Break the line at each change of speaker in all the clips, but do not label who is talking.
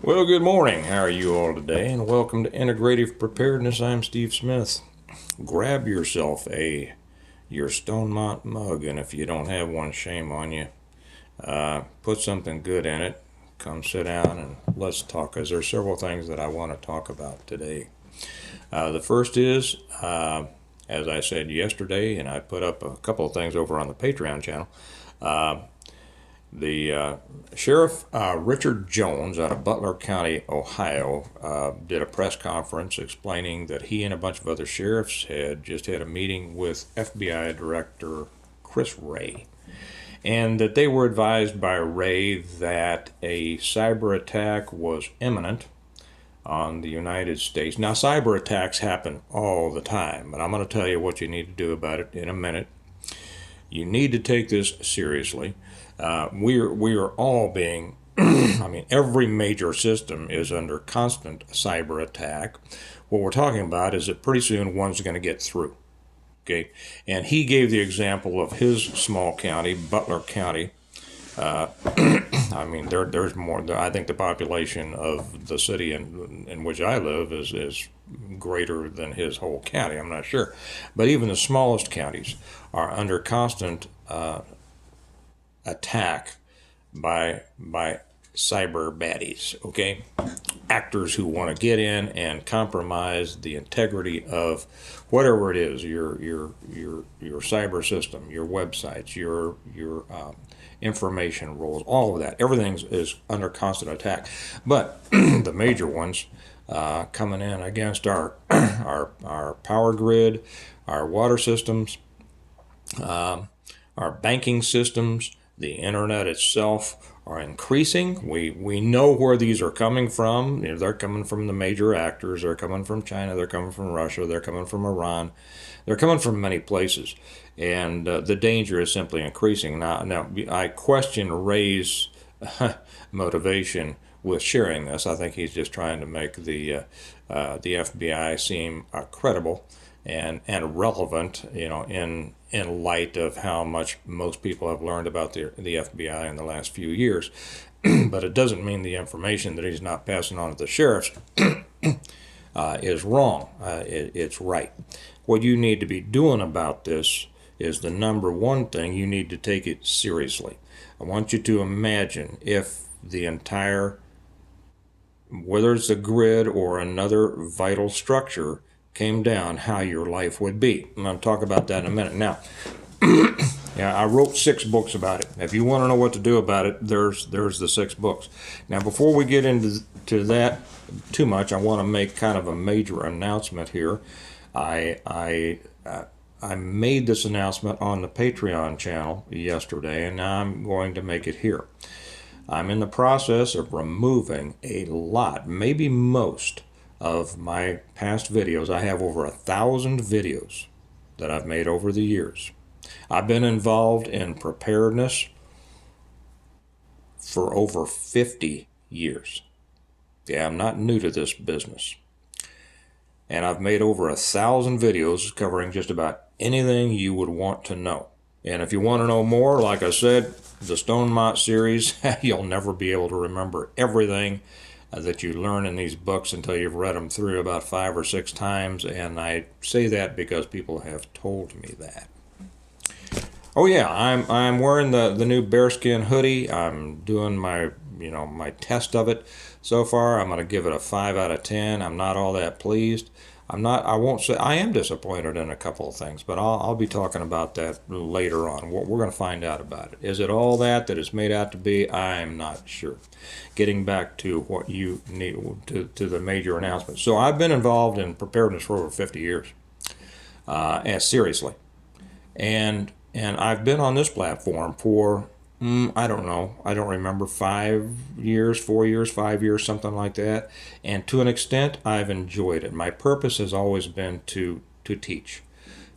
Well, good morning. How are you all today? And welcome to Integrative Preparedness. I'm Steve Smith. Grab yourself your Stonemont mug, and if you don't have one, shame on you. Put something good in it. Come sit down and let's talk, because there's several things that I want to talk about today. The first is, as I said yesterday, and I put up a couple of things over on the Patreon channel. The Sheriff Richard Jones out of Butler County, Ohio, did a press conference explaining that he and a bunch of other sheriffs had just had a meeting with FBI Director Chris Wray, and that they were advised by Wray that a cyber attack was imminent on the United States. Now, cyber attacks happen all the time, but I'm going to tell you what you need to do about it in a minute. You need to take this seriously. We are all being, I mean, every major system is under constant cyber attack. What we're talking about is that pretty soon one's going to get through. Okay, and he gave the example of his small county, Butler County. I mean, there's more. I think the population of the city in which I live is greater than his whole county. I'm not sure, but even the smallest counties are under constant attack by cyber baddies. Okay, actors who want to get in and compromise the integrity of whatever it is, your cyber system, your websites, your information rules, all of that. Everything is under constant attack. But the major ones coming in against our power grid, our water systems, our banking systems, the internet itself are increasing. We know where these are coming from. You know, they're coming from the major actors. They're coming from China. They're coming from Russia. They're coming from Iran. They're coming from many places. And the danger is simply increasing. Now I question Ray's motivation with sharing this. I think he's just trying to make the FBI seem credible and relevant, you know, in light of how much most people have learned about the FBI in the last few years. But it doesn't mean the information that he's not passing on to the sheriffs is wrong. It's right. What you need to be doing about this is the number one thing. You need to take it seriously. I want you to imagine if the entire, whether it's the grid or another vital structure, came down, how your life would be. I'm going to talk about that in a minute. Now, yeah, I wrote 6 books about it. If you want to know what to do about it, there's the 6 books. Now, before we get into that too much, I want to make kind of a major announcement here. I made this announcement on the Patreon channel yesterday, and now I'm going to make it here. I'm in the process of removing a lot, maybe most, of my past videos. I have over 1,000 videos that I've made over the years. I've been involved in preparedness for over 50 years. Yeah, I'm not new to this business. And I've made over 1,000 videos covering just about anything you would want to know. And if you want to know more, like I said, the Stonemont series, you'll never be able to remember everything that you learn in these books until you've read them through about 5 or 6 times, and I say that because people have told me that. Oh yeah, I'm wearing the new bearskin hoodie. I'm doing my test of it so far. I'm going to give it a 5 out of 10. I'm not all that pleased. I won't say I am disappointed in a couple of things, but I'll be talking about that later on. We're going to find out about it. Is it all that it's made out to be? I'm not sure. Getting back to what you need, to the major announcements. So I've been involved in preparedness for over 50 years, and seriously, and I've been on this platform for I don't know. I don't remember, 5 years, 4 years, 5 years, something like that. And to an extent, I've enjoyed it. My purpose has always been to teach,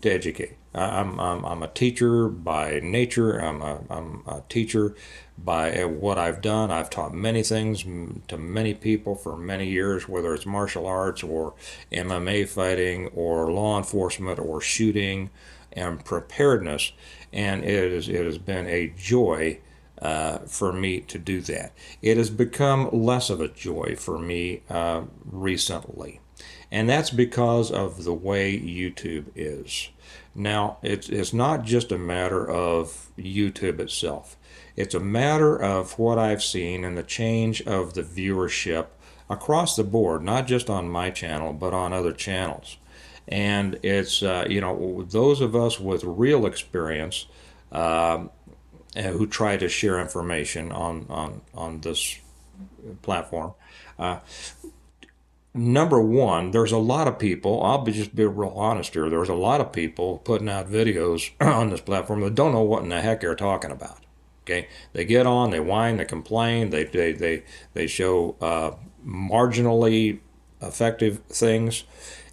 to educate. I'm a teacher by nature. I'm a teacher by what I've done. I've taught many things to many people for many years, whether it's martial arts or MMA fighting or law enforcement or shooting and preparedness. And it has been a joy for me to do that. It has become less of a joy for me recently. And that's because of the way YouTube is. Now, it's not just a matter of YouTube itself. It's a matter of what I've seen and the change of the viewership across the board, not just on my channel, but on other channels. And it's, those of us with real experience who try to share information on this platform. Number one, there's a lot of people, just be real honest here, there's a lot of people putting out videos on this platform that don't know what in the heck they're talking about. Okay, they get on, they whine, they complain, they show marginally effective things,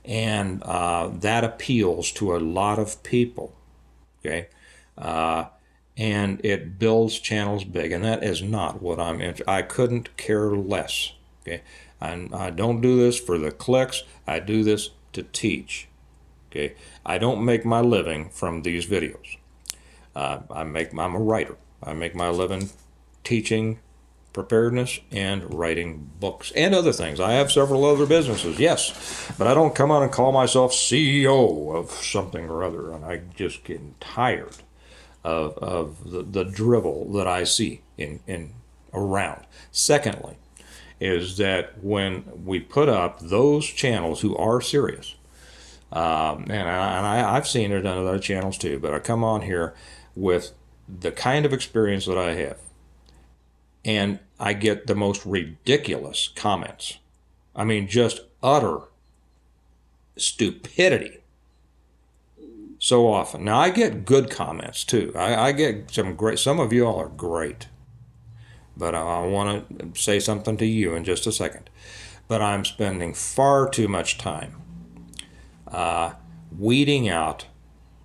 and that appeals to a lot of people. Okay, and it builds channels big, and that is not what I'm interested. I couldn't care less. Okay, I don't do this for the clicks. I do this to teach. Okay, I don't make my living from these videos. I'm a writer. I make my living teaching preparedness and writing books and other things. I have several other businesses, yes, but I don't come out and call myself CEO of something or other. And I just get tired of the drivel that I see in around. Secondly, is that when we put up those channels who are serious, I've seen it on other channels too, but I come on here with the kind of experience that I have, and I get the most ridiculous comments. I mean, just utter stupidity so often. Now, I get good comments too. I get some of you all are great. But I want to say something to you in just a second. But I'm spending far too much time weeding out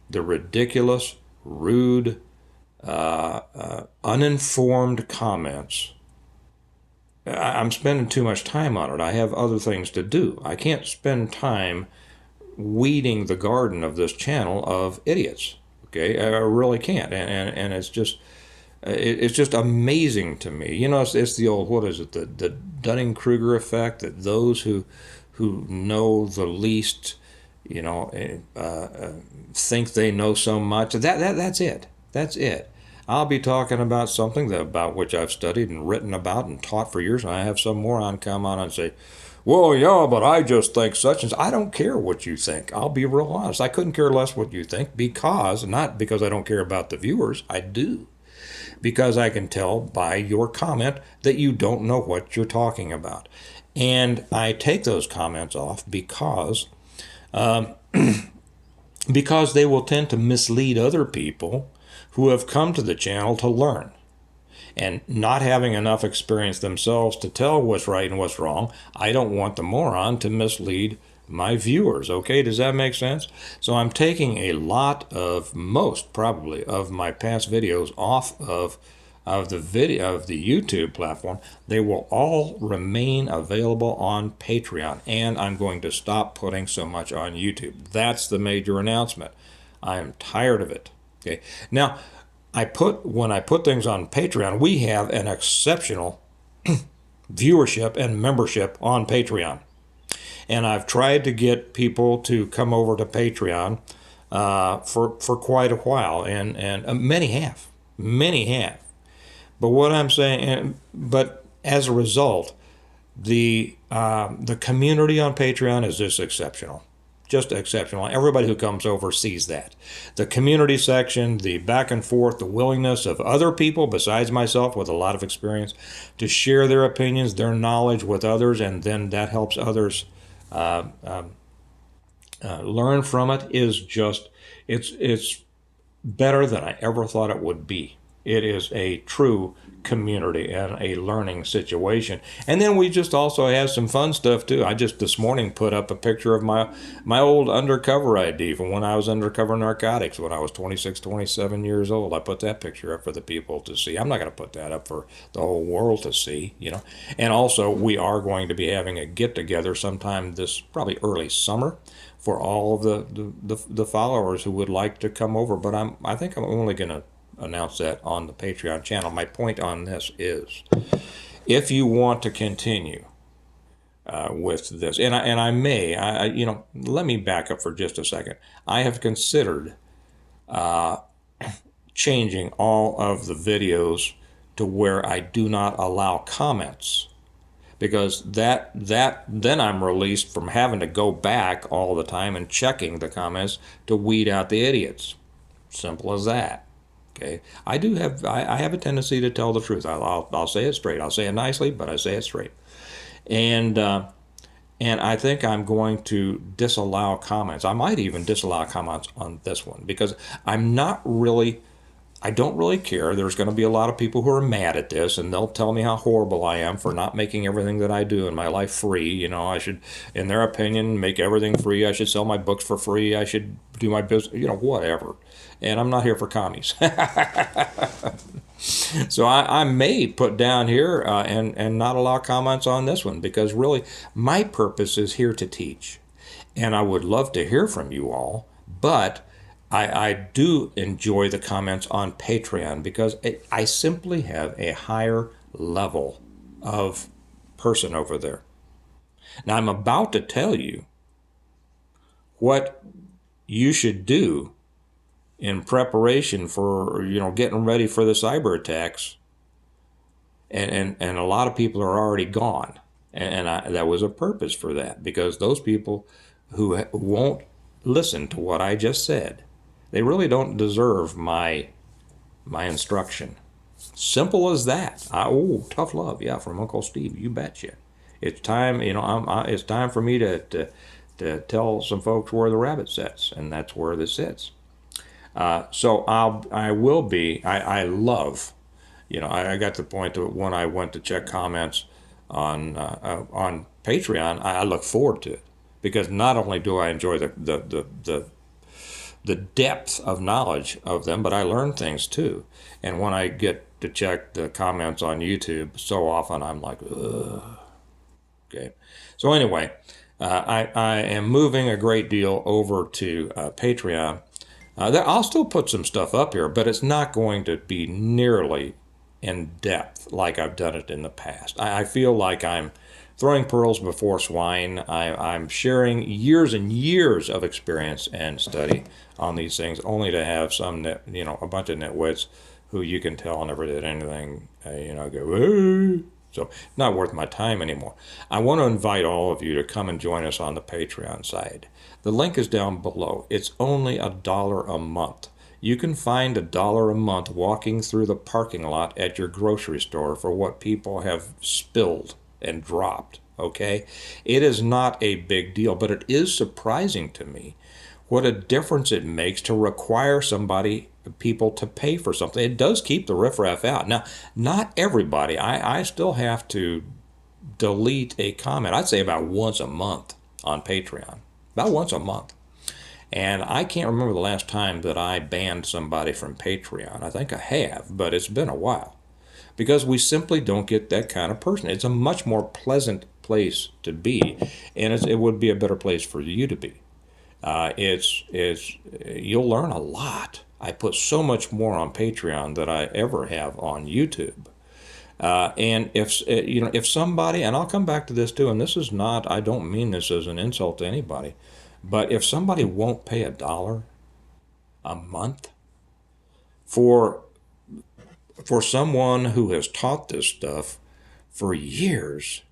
the ridiculous, rude, uninformed comments. I'm spending too much time on it. I have other things to do. I can't spend time weeding the garden of this channel of idiots. Okay, I really can't. And it's just... It's just amazing to me. You know, it's the old, what is it, the Dunning-Kruger effect, that those who know the least, think they know so much. That's it. That's it. I'll be talking about something about which I've studied and written about and taught for years, and I have some moron come on and say, well, yeah, but I just think such and such. I don't care what you think. I'll be real honest. I couldn't care less what you think not because I don't care about the viewers. I do. Because I can tell by your comment that you don't know what you're talking about. And I take those comments off because they will tend to mislead other people who have come to the channel to learn. And not having enough experience themselves to tell what's right and what's wrong, I don't want the moron to mislead my viewers. Okay, does that make sense? So I'm taking a lot of, most probably, of my past videos off of the YouTube platform. They will all remain available on Patreon, and I'm going to stop putting so much on YouTube. That's the major announcement. I am tired of it. Okay, now when I put things on Patreon, we have an exceptional viewership and membership on Patreon. And I've tried to get people to come over to Patreon for quite a while, and many have. But what I'm saying, but as a result, the community on Patreon is just exceptional. Everybody who comes over sees that. The community section, the back and forth, the willingness of other people besides myself with a lot of experience to share their opinions, their knowledge with others, and then that helps others learn from it, is just, it's better than I ever thought it would be. It is a true community and a learning situation. And then we just also have some fun stuff too. I just this morning put up a picture of my old undercover ID from when I was undercover narcotics when I was 26, 27 years old. I put that picture up for the people to see. I'm not going to put that up for the whole world to see, And also, we are going to be having a get-together sometime this probably early summer for all of the followers who would like to come over. But I think I'm only going to announce that on the Patreon channel. My point on this is, if you want to continue with this, and I may, let me back up for just a second. I have considered changing all of the videos to where I do not allow comments, because that then I'm released from having to go back all the time and checking the comments to weed out the idiots. Simple as that. Okay, I have a tendency to tell the truth. I'll say it straight. I'll say it nicely, but I say it straight. And I think I'm going to disallow comments. I might even disallow comments on this one, because I don't really care. There's going to be a lot of people who are mad at this, and they'll tell me how horrible I am for not making everything that I do in my life free. I should, in their opinion, make everything free. I should sell my books for free. I should do my business, whatever. And I'm not here for commies. So I may put down here and not allow comments on this one, because really my purpose is here to teach. And I would love to hear from you all, but I do enjoy the comments on Patreon, because I simply have a higher level of person over there. Now, I'm about to tell you what you should do in preparation for, getting ready for the cyber attacks. And a lot of people are already gone. And that was a purpose for that, because those people who won't listen to what I just said, they really don't deserve my instruction. Simple as that. Tough love, yeah, from Uncle Steve. You betcha. It's time. It's time for me to tell some folks where the rabbit sits, and that's where this sits. So I will be. I love. I got to the point that when I went to check comments on Patreon, I look forward to it, because not only do I enjoy the depth of knowledge of them, but I learn things too. And when I get to check the comments on YouTube, so often I'm like, ugh. Okay. So anyway, I am moving a great deal over to Patreon. I'll still put some stuff up here, but it's not going to be nearly in depth like I've done it in the past. I feel like I'm throwing pearls before swine. I'm sharing years and years of experience and study on these things, only to have a bunch of nitwits who you can tell never did anything, go, hey. So not worth my time anymore. I want to invite all of you to come and join us on the Patreon side. The link is down below. It's only $1 a month. You can find $1 a month walking through the parking lot at your grocery store for what people have spilled and dropped, okay? It is not a big deal, but it is surprising to me what a difference it makes to require people to pay for something. It does keep the riffraff out. Now, not everybody. I still have to delete a comment. I'd say about once a month on Patreon. About once a month. And I can't remember the last time that I banned somebody from Patreon. I think I have, but it's been a while. Because we simply don't get that kind of person. It's a much more pleasant place to be, and it would be a better place for you to be. You'll learn a lot. I put so much more on Patreon than I ever have on YouTube. And if somebody, and I'll come back to this too, and this is not, I don't mean this as an insult to anybody, but if somebody won't pay $1 a month for someone who has taught this stuff for years,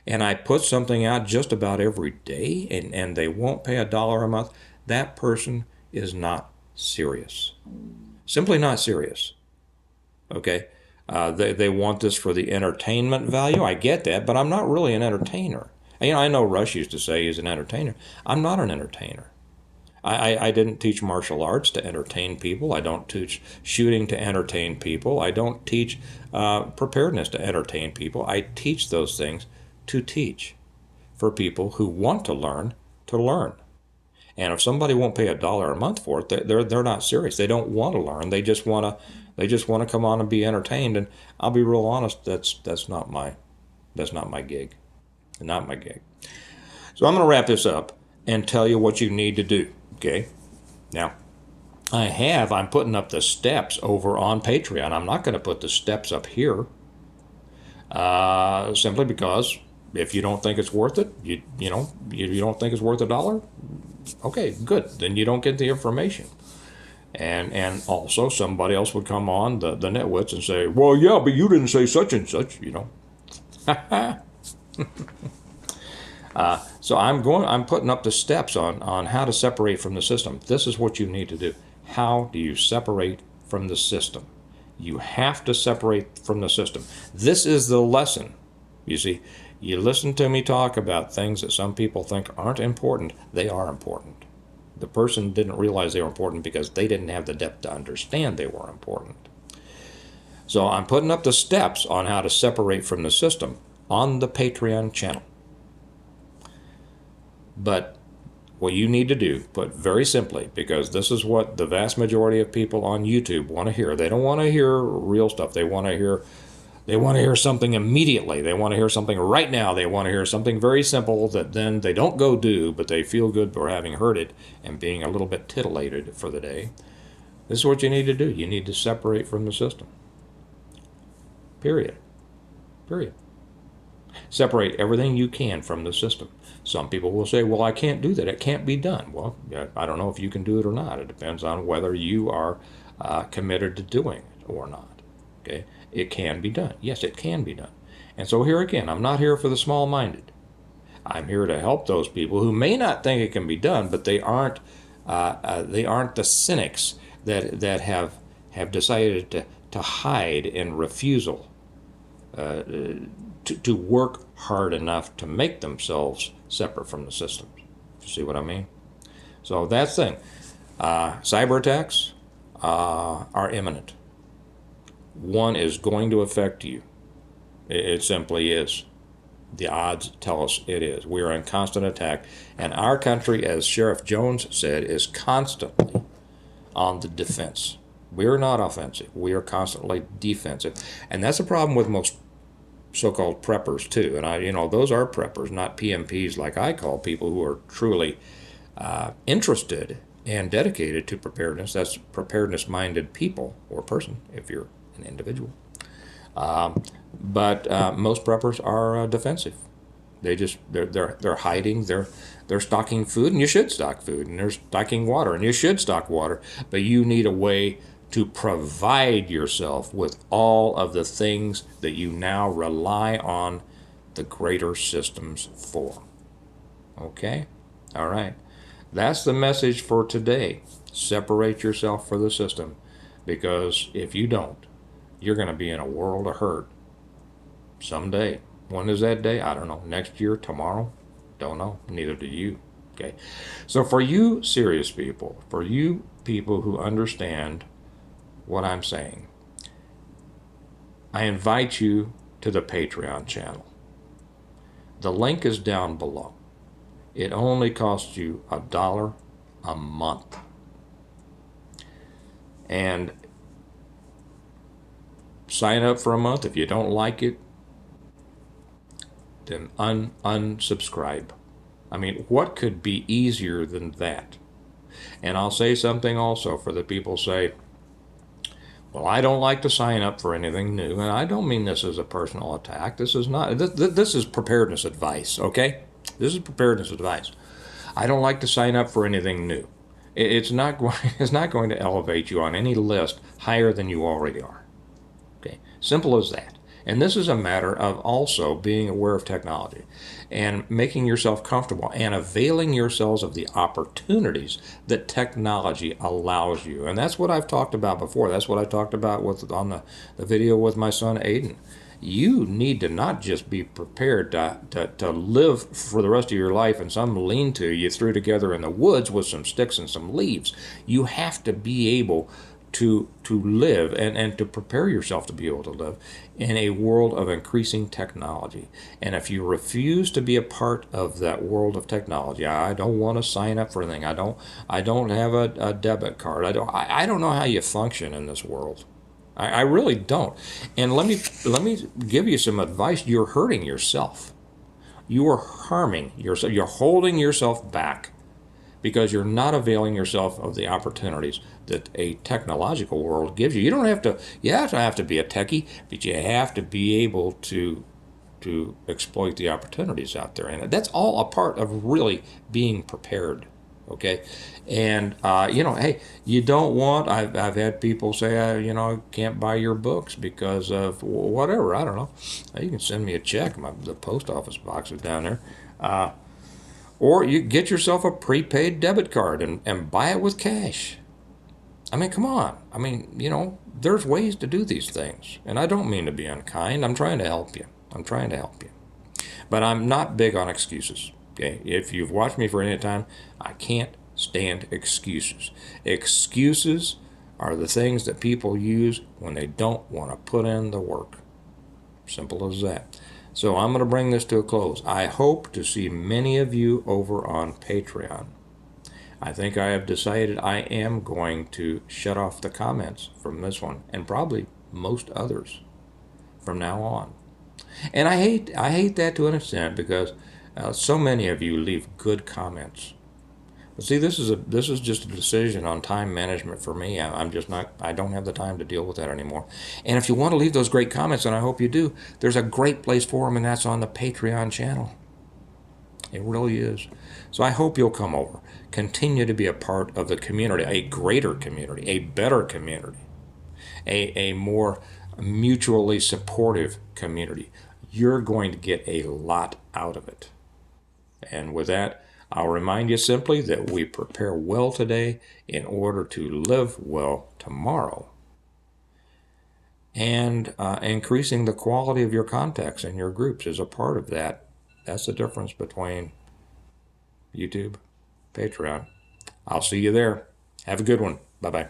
and I put something out just about every day, and they won't pay $1 a month, that person is not serious. Simply not serious. Okay? They want this for the entertainment value. I get that, but I'm not really an entertainer. I know Rush used to say he's an entertainer. I'm not an entertainer. I didn't teach martial arts to entertain people. I don't teach shooting to entertain people. I don't teach preparedness to entertain people. I teach those things to teach for people who want to learn to learn. And if somebody won't pay $1 a month for it, they're not serious. They don't want to learn. They just want to come on and be entertained. And I'll be real honest, that's not my gig. Not my gig. So I'm going to wrap this up and tell you what you need to do. Okay? Now, I'm putting up the steps over on Patreon. I'm not going to put the steps up here, simply because if you don't think it's worth it, you don't think it's worth $1. Okay, good. Then you don't get the information. And also somebody else would come on the nitwits and say, well, yeah, but you didn't say such and such, So I'm putting up the steps on how to separate from the system. This is what you need to do. How do you separate from the system? You have to separate from the system. This is the lesson. You see, you listen to me talk about things that some people think aren't important. They are important. The person didn't realize they were important because they didn't have the depth to understand they were important. So I'm putting up the steps on how to separate from the system on the Patreon channel. But what you need to do, put very simply, because this is what the vast majority of people on YouTube want to hear. They don't want to hear real stuff. They want to hear something immediately. They want to hear something right now. They want to hear something very simple that then they don't go do, but they feel good for having heard it and being a little bit titillated for the day. This is what you need to do. You need to separate from the system. Period. Separate everything you can from the system. Some people will say, well, I can't do that. It can't be done. Well, I don't know if you can do it or not. It depends on whether you are committed to doing it or not. Okay? It can be done. Yes, it can be done. And so here again, I'm not here for the small-minded. I'm here to help those people who may not think it can be done, but they aren't the cynics that have decided to hide in refusal to work hard enough to make themselves separate from the system. You see what I mean? So that's the thing. Cyber attacks are imminent. One is going to affect you. It simply is. The odds tell us it is. We are in constant attack. And our country, as Sheriff Jones said, is constantly on the defense. We're not offensive. We are constantly defensive. And that's a problem with most so-called preppers too. And those are preppers, not PMPs like I call people who are truly interested and dedicated to preparedness. That's preparedness-minded people or person, if you're an individual. But most preppers are defensive. They're hiding. They're stocking food, and you should stock food, and they're stocking water, and you should stock water. But you need a way to provide yourself with all of the things that you now rely on the greater systems for. Okay? All right. That's the message for today. Separate yourself from the system, because if you don't, you're going to be in a world of hurt someday. When is that day? I don't know. Next year? Tomorrow? Don't know. Neither do you. Okay? So for you serious people, for you people who understand what I'm saying, I invite you to the Patreon channel. The link is down below. It only costs you $1 a month. And sign up for a month. If you don't like it, then unsubscribe. I mean, what could be easier than that? And I'll say something also for the people say, well, I don't like to sign up for anything new. And I don't mean this as a personal attack. This is not. This is preparedness advice, okay? This is preparedness advice. I don't like to sign up for anything new. It's not going to elevate you on any list higher than you already are. Okay, simple as that. And this is a matter of also being aware of technology and making yourself comfortable and availing yourselves of the opportunities that technology allows you. And that's what I've talked about before. That's what I talked about on the video with my son Aiden. You need to not just be prepared to live for the rest of your life in some lean-to you threw together in the woods with some sticks and some leaves. You have to be able to live and to prepare yourself to be able to live in a world of increasing technology. And if you refuse to be a part of that world of technology, I don't want to sign up for anything. I don't have a debit card. I don't know how you function in this world. I really don't. And let me give you some advice. You're hurting yourself. You are harming yourself. You're holding yourself back because you're not availing yourself of the opportunities that a technological world gives you. You don't have to, you have to be a techie, but you have to be able to exploit the opportunities out there. And that's all a part of really being prepared. Okay. And, hey, you don't want, I've had people say, I can't buy your books because of whatever. I don't know. You can send me a check. The post office box is down there. Or you get yourself a prepaid debit card and buy it with cash. I mean, come on. I mean, there's ways to do these things. And I don't mean to be unkind. I'm trying to help you. But I'm not big on excuses. Okay? If you've watched me for any time, I can't stand excuses. Excuses are the things that people use when they don't want to put in the work. Simple as that. So I'm going to bring this to a close. I hope to see many of you over on Patreon. I think I have decided I am going to shut off the comments from this one and probably most others from now on. And I hate that to an extent because so many of you leave good comments. But see, this is just a decision on time management for me. I don't have the time to deal with that anymore. And if you want to leave those great comments, and I hope you do, there's a great place for them, and that's on the Patreon channel. It really is. So I hope you'll come over. Continue to be a part of the community, a greater community, a better community, a more mutually supportive community. You're going to get a lot out of it. And with that, I'll remind you simply that we prepare well today in order to live well tomorrow. And increasing the quality of your contacts and your groups is a part of that. That's the difference between YouTube, Patreon. I'll see you there. Have a good one. Bye-bye.